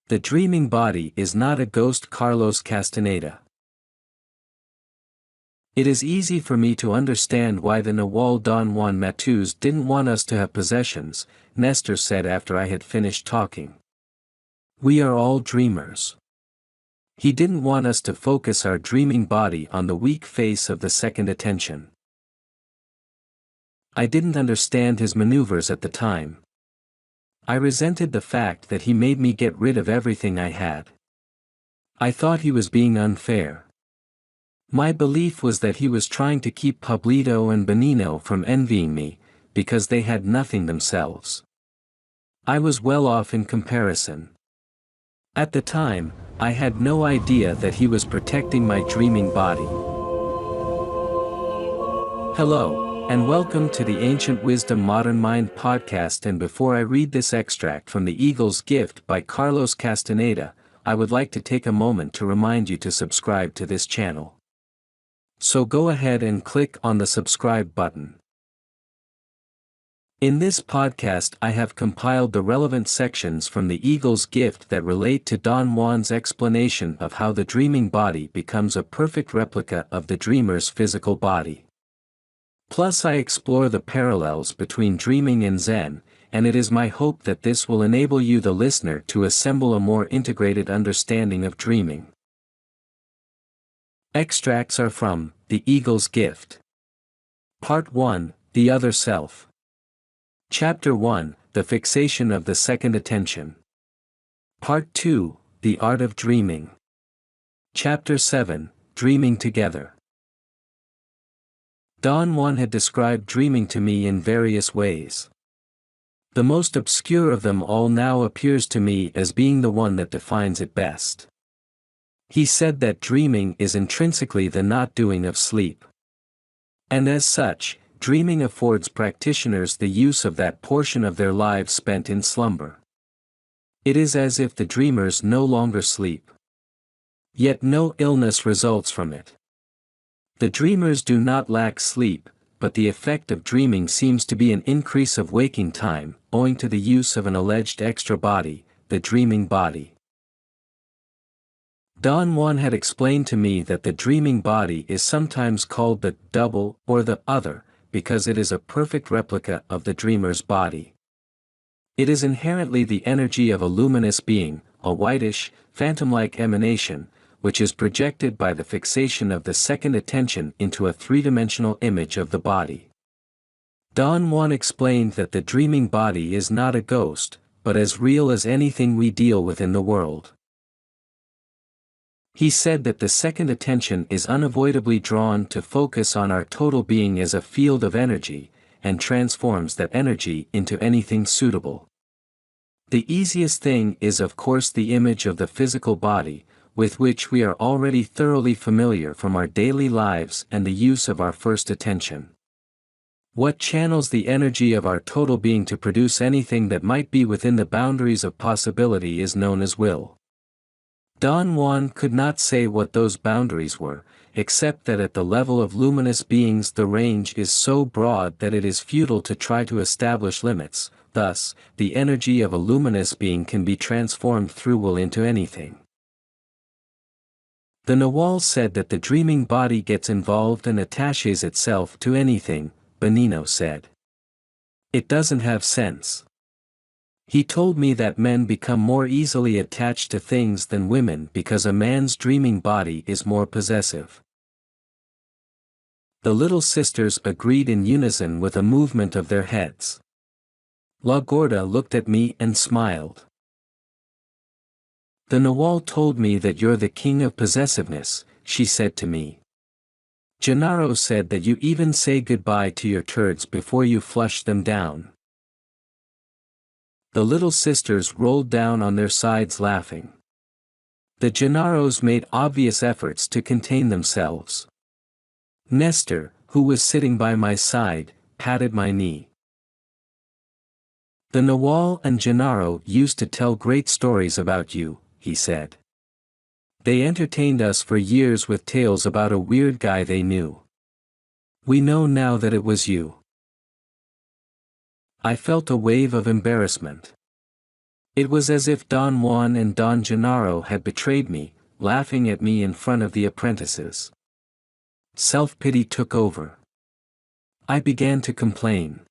The dreaming body is not a ghost. Carlos Castaneda. It is easy for me to understand why the Nawal Don Juan Matus didn't want us to have possessions, Nestor said after I had finished talking. We are all dreamers. He didn't want us to focus our dreaming body on the weak face of the second attention. I didn't understand his maneuvers at the time. I resented the fact that he made me get rid of everything I had. I thought he was being unfair. My belief was that he was trying to keep Pablito and Benino from envying me, because they had nothing themselves. I was well off in comparison. At the time, I had no idea that he was protecting my dreaming body. Hello, and welcome to the Ancient Wisdom Modern Mind podcast. And before I read this extract from The Eagle's Gift by Carlos Castaneda, I would like to take a moment to remind you to subscribe to this channel. So go ahead and click on the subscribe button. In this podcast I have compiled the relevant sections from The Eagle's Gift that relate to Don Juan's explanation of how the dreaming body becomes a perfect replica of the dreamer's physical body. Plus I explore the parallels between dreaming and Zen, and it is my hope that this will enable you, the listener, to assemble a more integrated understanding of dreaming. Extracts are from The Eagle's Gift. Part 1, The Other Self. Chapter 1, The Fixation of the Second Attention. Part 2, The Art of Dreaming. Chapter 7, Dreaming Together. Don Juan had described dreaming to me in various ways. The most obscure of them all now appears to me as being the one that defines it best. He said that dreaming is intrinsically the not doing of sleep. And as such, dreaming affords practitioners the use of that portion of their lives spent in slumber. It is as if the dreamers no longer sleep. Yet no illness results from it. The dreamers do not lack sleep, but the effect of dreaming seems to be an increase of waking time, owing to the use of an alleged extra body, the dreaming body. Don Juan had explained to me that the dreaming body is sometimes called the double or the other, because it is a perfect replica of the dreamer's body. It is inherently the energy of a luminous being, a whitish, phantom-like emanation, which is projected by the fixation of the second attention into a three-dimensional image of the body. Don Juan explained that the dreaming body is not a ghost, but as real as anything we deal with in the world. He said that the second attention is unavoidably drawn to focus on our total being as a field of energy, and transforms that energy into anything suitable. The easiest thing is of course the image of the physical body, with which we are already thoroughly familiar from our daily lives and the use of our first attention. What channels the energy of our total being to produce anything that might be within the boundaries of possibility is known as will. Don Juan could not say what those boundaries were, except that at the level of luminous beings the range is so broad that it is futile to try to establish limits. Thus, the energy of a luminous being can be transformed through will into anything. The Nawal said that the dreaming body gets involved and attaches itself to anything, Benino said. It doesn't have sense. He told me that men become more easily attached to things than women because a man's dreaming body is more possessive. The little sisters agreed in unison with a movement of their heads. La Gorda looked at me and smiled. The Nawal told me that you're the king of possessiveness, she said to me. Gennaro said that you even say goodbye to your turds before you flush them down. The little sisters rolled down on their sides laughing. The Gennaros made obvious efforts to contain themselves. Nestor, who was sitting by my side, patted my knee. The Nawal and Gennaro used to tell great stories about you, he said. They entertained us for years with tales about a weird guy they knew. We know now that it was you. I felt a wave of embarrassment. It was as if Don Juan and Don Gennaro had betrayed me, laughing at me in front of the apprentices. Self-pity took over. I began to complain.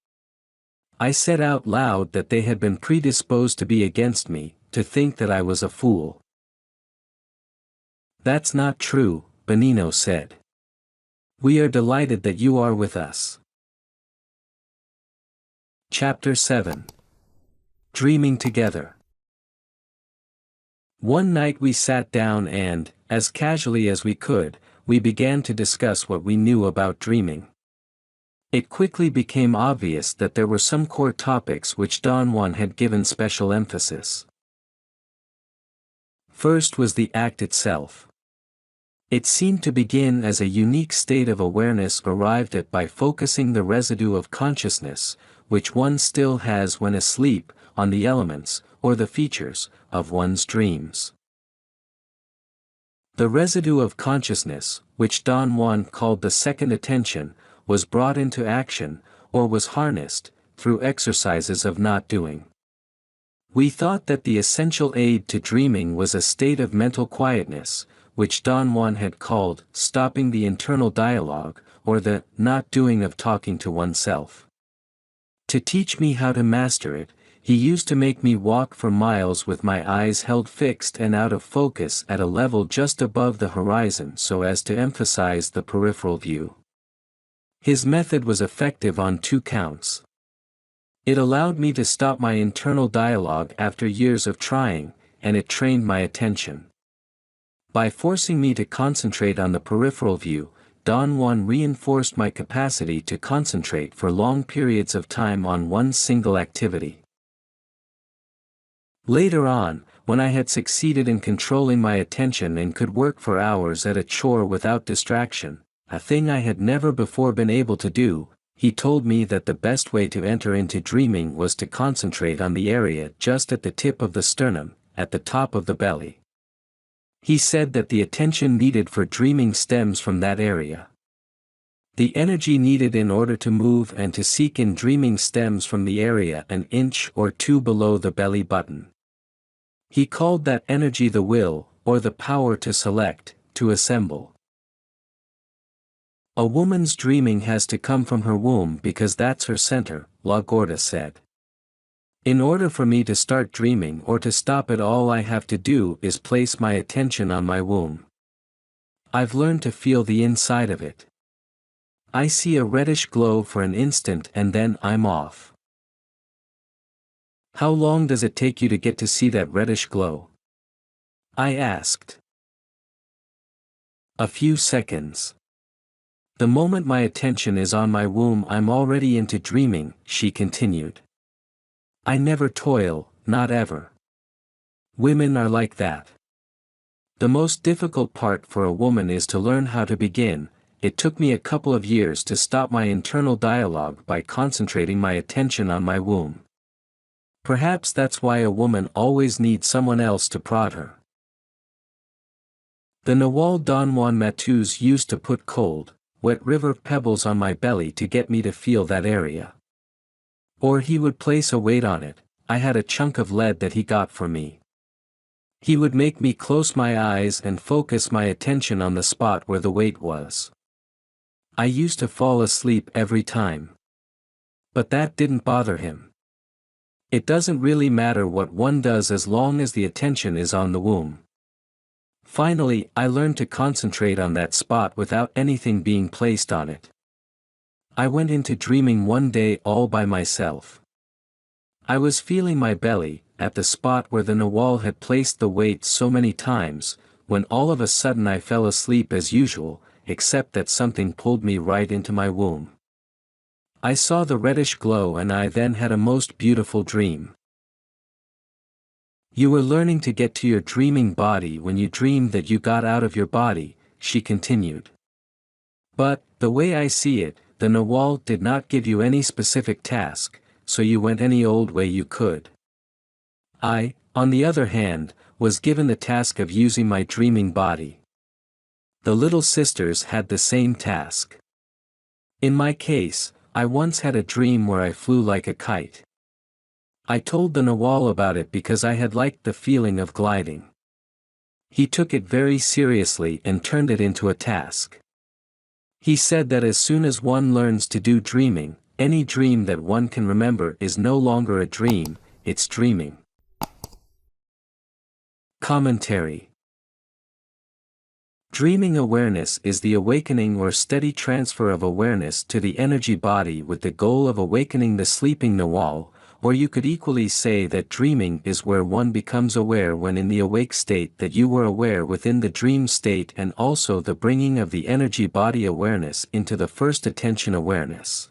I said out loud that they had been predisposed to be against me, to think that I was a fool. "That's not true," Benigno said. "We are delighted that you are with us." Chapter 7. Dreaming Together. One night we sat down and, as casually as we could, we began to discuss what we knew about dreaming. It quickly became obvious that there were some core topics which Don Juan had given special emphasis. First was the act itself. It seemed to begin as a unique state of awareness arrived at by focusing the residue of consciousness, which one still has when asleep, on the elements, or the features, of one's dreams. The residue of consciousness, which Don Juan called the second attention, was brought into action, or was harnessed, through exercises of not doing. We thought that the essential aid to dreaming was a state of mental quietness, which Don Juan had called stopping the internal dialogue, or the not doing of talking to oneself. To teach me how to master it, he used to make me walk for miles with my eyes held fixed and out of focus at a level just above the horizon so as to emphasize the peripheral view. His method was effective on 2 counts. It allowed me to stop my internal dialogue after years of trying, and it trained my attention. By forcing me to concentrate on the peripheral view, Don Juan reinforced my capacity to concentrate for long periods of time on one single activity. Later on, when I had succeeded in controlling my attention and could work for hours at a chore without distraction, a thing I had never before been able to do, he told me that the best way to enter into dreaming was to concentrate on the area just at the tip of the sternum, at the top of the belly. He said that the attention needed for dreaming stems from that area. The energy needed in order to move and to seek in dreaming stems from the area an inch or 2 below the belly button. He called that energy the will, or the power to select, to assemble. "A woman's dreaming has to come from her womb because that's her center," La Gorda said. "In order for me to start dreaming or to stop it, all I have to do is place my attention on my womb. I've learned to feel the inside of it. I see a reddish glow for an instant and then I'm off." "How long does it take you to get to see that reddish glow?" I asked. "A few seconds. The moment my attention is on my womb I'm already into dreaming," she continued. "I never toil, not ever. Women are like that. The most difficult part for a woman is to learn how to begin. It took me a couple of years to stop my internal dialogue by concentrating my attention on my womb. Perhaps that's why a woman always needs someone else to prod her." The Nawal Don Juan Matus used to put cold, wet river pebbles on my belly to get me to feel that area. Or he would place a weight on it. I had a chunk of lead that he got for me. He would make me close my eyes and focus my attention on the spot where the weight was. I used to fall asleep every time. But that didn't bother him. It doesn't really matter what one does as long as the attention is on the womb. Finally, I learned to concentrate on that spot without anything being placed on it. I went into dreaming one day all by myself. I was feeling my belly, at the spot where the Nawal had placed the weight so many times, when all of a sudden I fell asleep as usual, except that something pulled me right into my womb. I saw the reddish glow and I then had a most beautiful dream. "You were learning to get to your dreaming body when you dreamed that you got out of your body," she continued. "But, the way I see it, the Nawal did not give you any specific task, so you went any old way you could. I, on the other hand, was given the task of using my dreaming body. The little sisters had the same task. In my case, I once had a dream where I flew like a kite. I told the Nawal about it because I had liked the feeling of gliding. He took it very seriously and turned it into a task. He said that as soon as one learns to do dreaming, any dream that one can remember is no longer a dream, it's dreaming. Commentary. Dreaming awareness is the awakening or steady transfer of awareness to the energy body with the goal of awakening the sleeping Nawal, or you could equally say that dreaming is where one becomes aware when in the awake state that you were aware within the dream state, and also the bringing of the energy body awareness into the first attention awareness.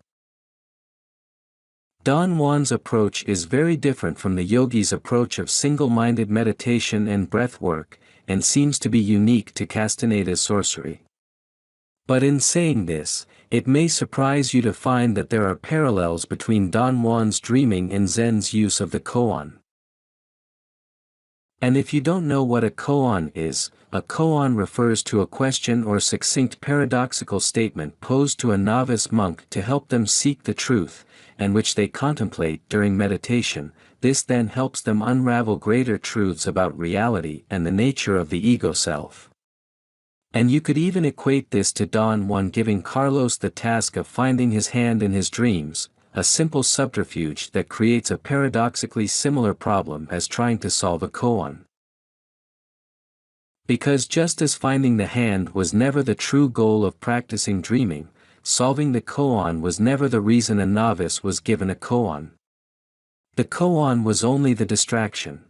Don Juan's approach is very different from the yogi's approach of single-minded meditation and breath work, and seems to be unique to Castaneda's sorcery. But in saying this, it may surprise you to find that there are parallels between Don Juan's dreaming and Zen's use of the koan. And if you don't know what a koan is, a koan refers to a question or succinct paradoxical statement posed to a novice monk to help them seek the truth, and which they contemplate during meditation. This then helps them unravel greater truths about reality and the nature of the ego self. And you could even equate this to Don Juan giving Carlos the task of finding his hand in his dreams, a simple subterfuge that creates a paradoxically similar problem as trying to solve a koan. Because just as finding the hand was never the true goal of practicing dreaming, solving the koan was never the reason a novice was given a koan. The koan was only the distraction.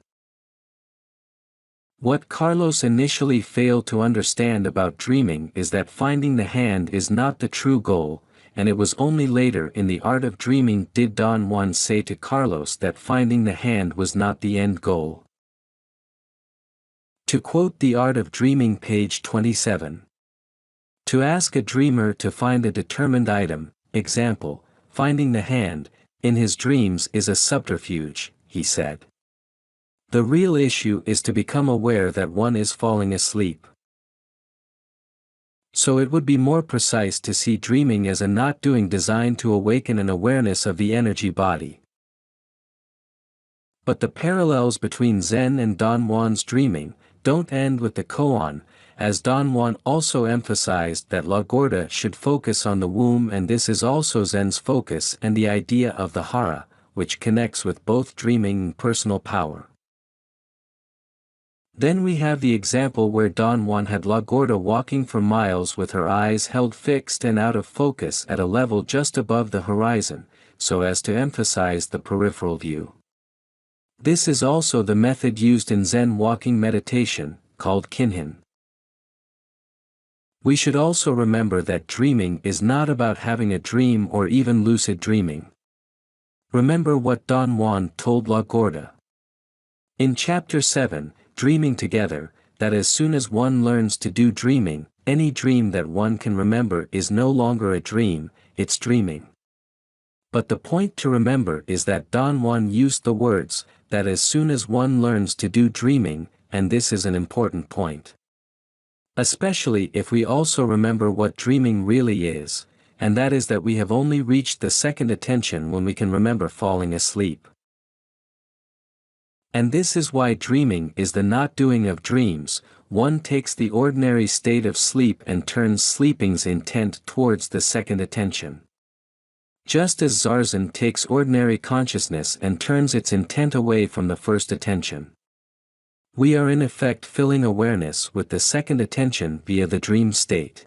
What Carlos initially failed to understand about dreaming is that finding the hand is not the true goal, and it was only later in the art of dreaming did Don Juan say to Carlos that finding the hand was not the end goal. To quote The Art of Dreaming, page 27. To ask a dreamer to find a determined item, example, finding the hand, in his dreams is a subterfuge, he said. The real issue is to become aware that one is falling asleep. So it would be more precise to see dreaming as a not doing designed to awaken an awareness of the energy body. But the parallels between Zen and Don Juan's dreaming don't end with the koan, as Don Juan also emphasized that La Gorda should focus on the womb, and this is also Zen's focus and the idea of the hara, which connects with both dreaming and personal power. Then we have the example where Don Juan had La Gorda walking for miles with her eyes held fixed and out of focus at a level just above the horizon, so as to emphasize the peripheral view. This is also the method used in Zen walking meditation, called kinhin. We should also remember that dreaming is not about having a dream or even lucid dreaming. Remember what Don Juan told La Gorda. In Chapter 7, Dreaming Together, that as soon as one learns to do dreaming, any dream that one can remember is no longer a dream, it's dreaming. But the point to remember is that Don Juan used the words, that as soon as one learns to do dreaming, and this is an important point. Especially if we also remember what dreaming really is, and that is that we have only reached the second attention when we can remember falling asleep. And this is why dreaming is the not doing of dreams. One takes the ordinary state of sleep and turns sleeping's intent towards the second attention. Just as Zarzan takes ordinary consciousness and turns its intent away from the first attention. We are in effect filling awareness with the second attention via the dream state.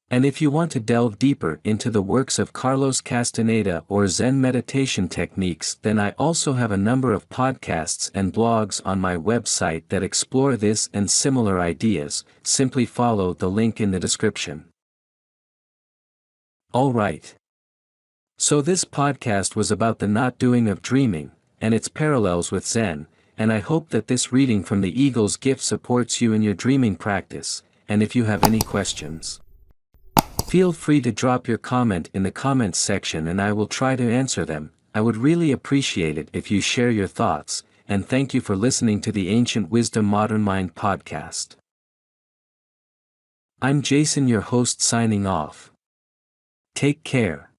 And if you want to delve deeper into the works of Carlos Castaneda or Zen meditation techniques, then I also have a number of podcasts and blogs on my website that explore this and similar ideas. Simply follow the link in the description. Alright. So this podcast was about the not doing of dreaming, and its parallels with Zen, and I hope that this reading from the Eagle's Gift supports you in your dreaming practice, and if you have any questions, feel free to drop your comment in the comments section and I will try to answer them. I would really appreciate it if you share your thoughts, and thank you for listening to the Ancient Wisdom Modern Mind podcast. I'm Jason, your host, signing off. Take care.